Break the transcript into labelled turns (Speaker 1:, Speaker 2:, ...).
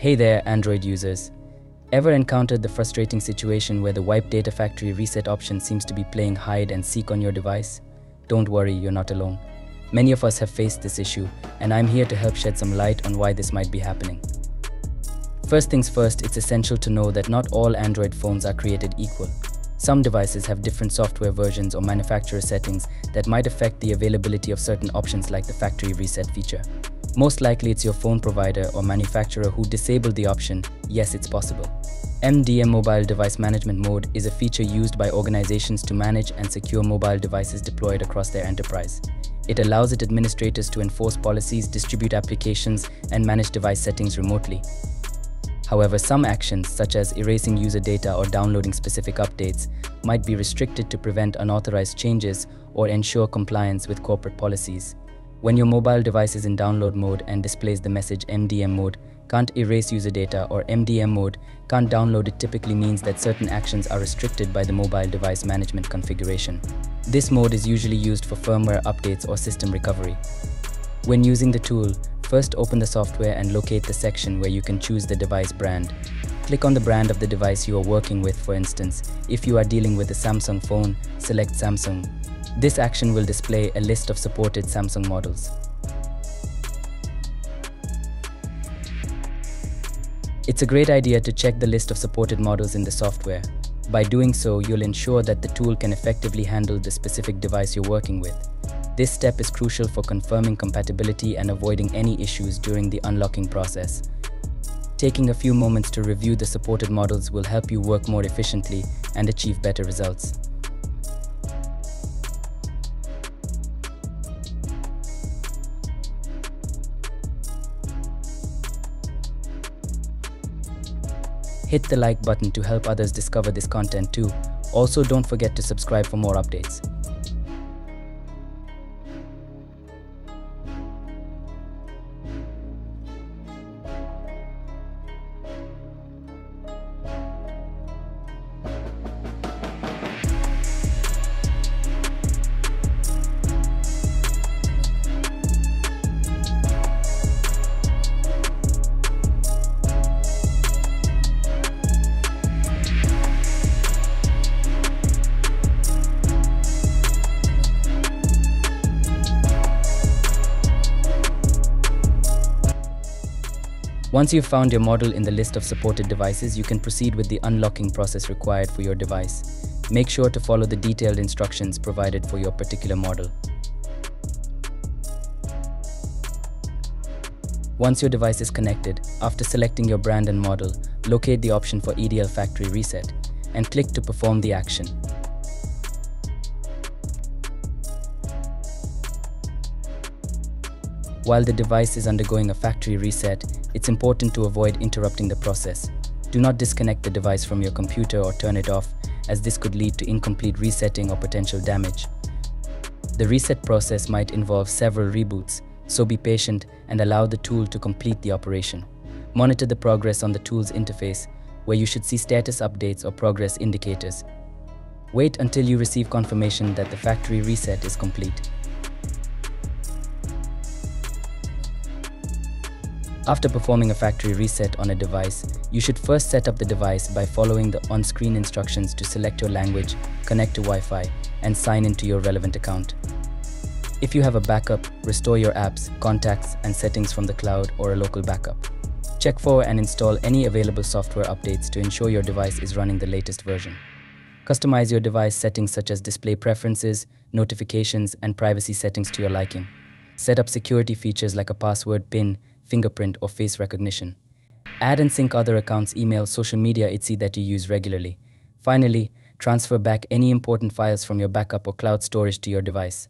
Speaker 1: Hey there, Android users. Ever encountered the frustrating situation where the wipe data factory reset option seems to be playing hide and seek on your device? Don't worry, you're not alone. Many of us have faced this issue, and I'm here to help shed some light on why this might be happening. First things first, it's essential to know that not all Android phones are created equal. Some devices have different software versions or manufacturer settings that might affect the availability of certain options like the factory reset feature. Most likely it's your phone provider or manufacturer who disabled the option. Yes, it's possible. MDM Mobile Device Management Mode is a feature used by organizations to manage and secure mobile devices deployed across their enterprise. It allows its administrators to enforce policies, distribute applications, and manage device settings remotely. However, some actions, such as erasing user data or downloading specific updates, might be restricted to prevent unauthorized changes or ensure compliance with corporate policies. When your mobile device is in download mode and displays the message MDM mode, can't erase user data, or MDM mode, can't download, it typically means that certain actions are restricted by the mobile device management configuration. This mode is usually used for firmware updates or system recovery. When using the tool, first open the software and locate the section where you can choose the device brand. Click on the brand of the device you are working with. For instance, if you are dealing with a Samsung phone, select Samsung. This action will display a list of supported Samsung models. It's a great idea to check the list of supported models in the software. By doing so, you'll ensure that the tool can effectively handle the specific device you're working with. This step is crucial for confirming compatibility and avoiding any issues during the unlocking process. Taking a few moments to review the supported models will help you work more efficiently and achieve better results. Hit the like button to help others discover this content too. Also, don't forget to subscribe for more updates. Once you've found your model in the list of supported devices, you can proceed with the unlocking process required for your device. Make sure to follow the detailed instructions provided for your particular model. Once your device is connected, after selecting your brand and model, locate the option for EDL Factory Reset and click to perform the action. While the device is undergoing a factory reset, it's important to avoid interrupting the process. Do not disconnect the device from your computer or turn it off, as this could lead to incomplete resetting or potential damage. The reset process might involve several reboots, so be patient and allow the tool to complete the operation. Monitor the progress on the tool's interface, where you should see status updates or progress indicators. Wait until you receive confirmation that the factory reset is complete. After performing a factory reset on a device, you should first set up the device by following the on-screen instructions to select your language, connect to Wi-Fi, and sign into your relevant account. If you have a backup, restore your apps, contacts, and settings from the cloud or a local backup. Check for and install any available software updates to ensure your device is running the latest version. Customize your device settings such as display preferences, notifications, and privacy settings to your liking. Set up security features like a password, PIN, fingerprint, or face recognition. Add and sync other accounts, email, social media, etc. that you use regularly. Finally, transfer back any important files from your backup or cloud storage to your device.